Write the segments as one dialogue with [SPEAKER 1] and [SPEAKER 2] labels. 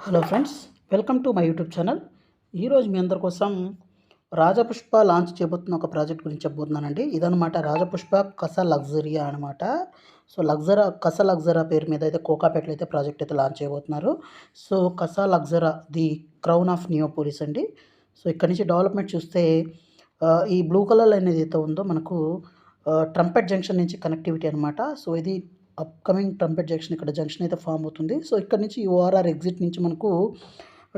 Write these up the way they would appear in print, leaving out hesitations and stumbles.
[SPEAKER 1] Hello friends, welcome to my YouTube channel. ఈరోజు మీ అందరి కోసం రాజపుష్ప లాంచ్ చేయబోతున్న ఒక ప్రాజెక్ట్ గురించి చెప్పబోతున్నానండి. ఇదనమాట రాజపుష్ప కస లగ్జరియా అనమాట. సో కస లగ్జరా పేరు మీద అయితే కోకాపేటలో అయితే ప్రాజెక్ట్ అయితే లాంచ్ చేయబోతున్నారు. So Casa Luxura the crown of Neopolis అండి. సో ఇక్కడ నుంచి డెవలప్మెంట్ చూస్తే ఈ బ్లూ కలర్ అనేది అయితే ఉందో మనకు ట్రంపెట్ జంక్షన్ నుంచి కనెక్టివిటీ అనమాట. సో ఇది అప్కమింగ్ ట్రంపెట్ జంక్షన్, ఇక్కడ జంక్షన్ అయితే ఫామ్ అవుతుంది. సో ఇక్కడ నుంచి ఓఆర్ఆర్ ఎగ్జిట్ నుంచి మనకు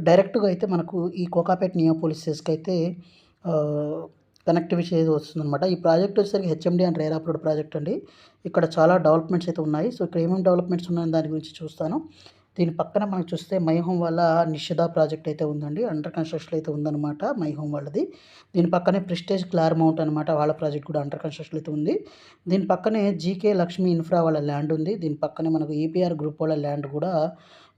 [SPEAKER 1] డైరెక్ట్గా అయితే మనకు ఈ కోకాపేట్ నియోపోలిసెస్కి అయితే కనెక్టివిటీ అయితే వస్తుందన్నమాట. ఈ ప్రాజెక్ట్ వచ్చేసరికి HMD and RERA approved project అండి. ఇక్కడ చాలా డెవలప్మెంట్స్ అయితే ఉన్నాయి. సో ఇక్కడ ఏమేమి డెవలప్మెంట్స్ ఉన్నాయని దాని గురించి చూస్తాను. దీని పక్కన మనం చూస్తే మై హోమ్ వాళ్ళ నిషిదా ప్రాజెక్ట్ అయితే ఉందండి. అండర్ కన్స్ట్రక్షన్ అయితే ఉందన్నమాట మై హోమ్ వాళ్ళది. దీని పక్కనే ప్రెస్టేజ్ క్లార్ మౌంట్ అనమాట, వాళ్ళ ప్రాజెక్ట్ కూడా అండర్ కన్స్ట్రక్షన్ అయితే ఉంది. దీని పక్కనే జీకే లక్ష్మీ ఇన్ఫ్రా వాళ్ళ ల్యాండ్ ఉంది. దీని పక్కనే మనకు ఈపీఆర్ గ్రూప్ వాళ్ళ ల్యాండ్ కూడా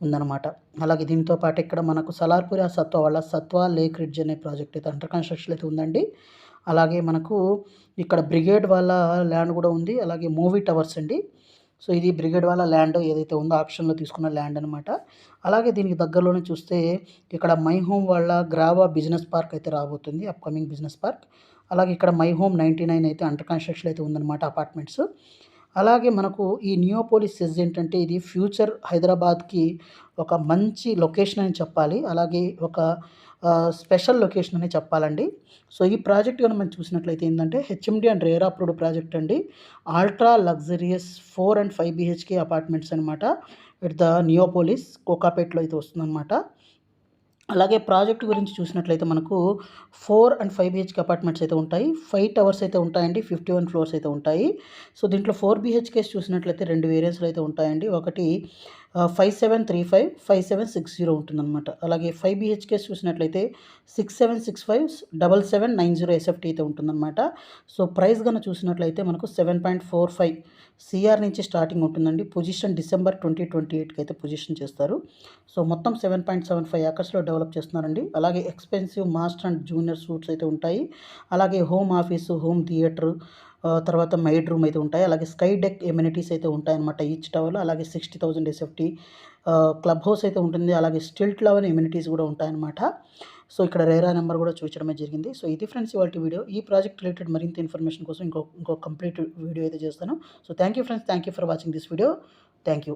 [SPEAKER 1] ఉందన్నమాట. అలాగే దీంతో పాటు ఇక్కడ మనకు సలార్పుర సత్వ వాళ్ళ సత్వ లేక్ రిడ్జ్ అనే ప్రాజెక్ట్ అయితే అండర్ కన్స్ట్రక్షన్ అయితే ఉందండి. అలాగే మనకు ఇక్కడ బ్రిగేడ్ వాళ్ళ ల్యాండ్ కూడా ఉంది. అలాగే మూవీ టవర్స్ అండి. సో ఇది బ్రిగేడ్ వాళ్ళ ల్యాండ్ ఏదైతే ఉందో ఆప్షన్లో తీసుకున్న ల్యాండ్ అనమాట. అలాగే దీనికి దగ్గరలోనే చూస్తే ఇక్కడ మై హోమ్ వాళ్ళ గ్రావా బిజినెస్ పార్క్ అయితే రాబోతుంది, అప్కమింగ్ బిజినెస్ పార్క్. అలాగే ఇక్కడ మై హోమ్ 99 అయితే అండర్ కన్స్ట్రక్షన్ అయితే ఉందన్నమాట, అపార్ట్మెంట్స్. అలాగే మనకు ఈ నియోపోలిస్ సెజ్ ఏంటంటే ఇది ఫ్యూచర్ హైదరాబాద్కి ఒక మంచి లొకేషన్ అని చెప్పాలి. అలాగే ఒక స్పెషల్ లొకేషన్ అని చెప్పాలండి. సో ఈ ప్రాజెక్ట్ కనుక మనం చూసినట్లయితే ఏంటంటే HMD and RERA approved project అండి. Ultra luxurious 4 and 5 BHK apartments అనమాట. ఇట్ ద నియోపోలిస్ కోకాపేట్లో అయితే వస్తుందన్నమాట. అలాగే ప్రాజెక్ట్ గురించి చూసినట్లయితే మనకు 4 and 5 BHK అపార్ట్మెంట్స్ అయితే ఉంటాయి. 5 టవర్స్ అయితే ఉంటాయండి. 51 ఫ్లోర్స్ అయితే ఉంటాయి. సో దీంట్లో 4 BHKs చూసినట్లయితే 2 వేరియంట్స్‌లో అయితే ఉంటాయండి. ఒకటి 5735, 5760 ఉంటుందన్నమాట. అలాగే 5 BHKs చూసినట్లయితే 6765, 7790 ఎస్ఎఫ్టీ అయితే ఉంటుందన్నమాట. సో ప్రైస్ గన చూసినట్లయితే మనకు 7.45 CR నుంచి స్టార్టింగ్ ఉంటుందండి. పొజిషన్ డిసెంబర్ 2028కి అయితే పొజిషన్ చేస్తారు. సో మొత్తం 7.75 ఏకర్స్లో డెవలప్ చేస్తున్నారండి. అలాగే expensive master and junior suits అయితే ఉంటాయి. అలాగే హోమ్ ఆఫీసు, హోమ్ థియేటర్, తర్వాత మైడ్ రూమ్ అయితే ఉంటాయి. అలాగే స్కై డెక్ ఎమ్యూనిటీస్ అయితే ఉంటాయన్నమాట ఈచ్ టవర్లో. అలాగే 60,000 ఎస్ఎఫ్టీ క్లబ్ హౌస్ అయితే ఉంటుంది. అలాగే స్టిల్ట్ లెవెన్ ఎమ్యూనిటీస్ కూడా ఉంటాయన్నమాట. సో ఇక్కడ రేరా నెంబర్ కూడా చూపించడమే జరిగింది. సో ఇది ఫ్రెండ్స్ ఇవాల్టి వీడియో. ఈ ప్రాజెక్ట్ రిలేటెడ్ మరింత ఇన్ఫర్మేషన్ కోసం ఇంకో కంప్లీట్ వీడియో అయితే చేస్తాను. So thank you friends, thank you for watching this video. Thank you.